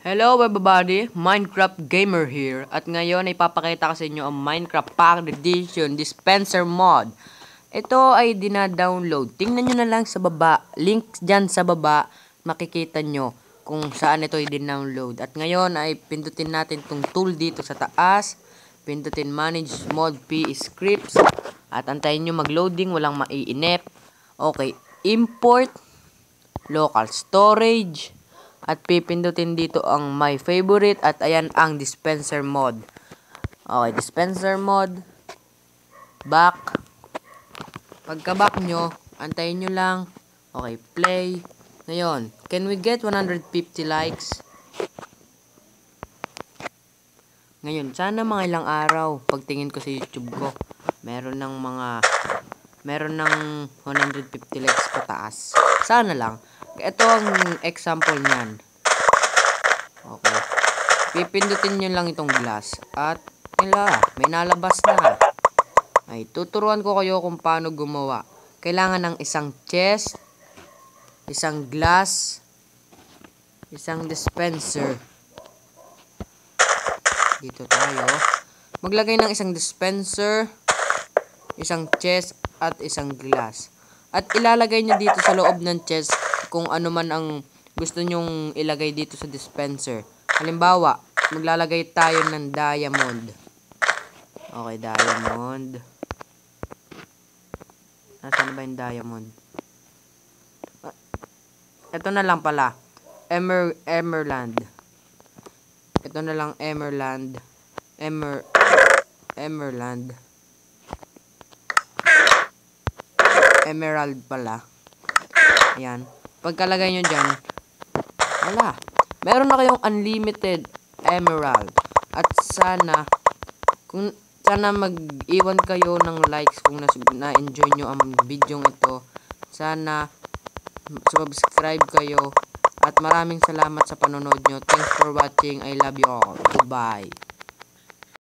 Hello everybody, Minecraft Gamer here. At ngayon ay papakita ko sa inyo ang Minecraft Pack Edition Dispenser Mod. Ito ay dina-download. Tingnan nyo na lang sa baba. Link dyan sa baba. Makikita nyo kung saan ito ay din-download. At ngayon ay pindutin natin itong tool dito sa taas. Pindutin Manage Mod P Scripts. At antayin nyo mag-loading, walang maiinip. Okay, import local storage. At pipindutin dito ang my favorite. At ayan ang dispenser mod. Okay, dispenser mod. Back. Pagka back nyo, antayin nyo lang. Okay, play. Ngayon, can we get 150 likes? Ngayon, sana mga ilang araw, pagtingin ko sa YouTube ko, meron ng 150 likes pataas. Sana lang. Ito ang example niyan. Okay. Pipindutin nyo lang itong glass. At may nalabas na. Ay, tuturuan ko kayo kung paano gumawa. Kailangan ng isang chest, isang glass, isang dispenser. Dito tayo. Maglagay ng isang dispenser, isang chest, at isang glass. At ilalagay nyo dito sa loob ng chest kung ano man ang gusto nyong ilagay dito sa dispenser. Halimbawa, maglalagay tayo ng diamond. Okay, diamond. Nasaan ba yung diamond? Ito na lang pala. Emerald. Ito na lang emerald. Emerald. Emerald pala. Ayan. Pagkalagay nyo dyan, wala. Meron na kayong unlimited emerald. At sana mag-iwan kayo ng likes kung na-enjoy nyo ang video ito. Sana subscribe kayo. At maraming salamat sa panonood nyo. Thanks for watching. I love you all. Goodbye.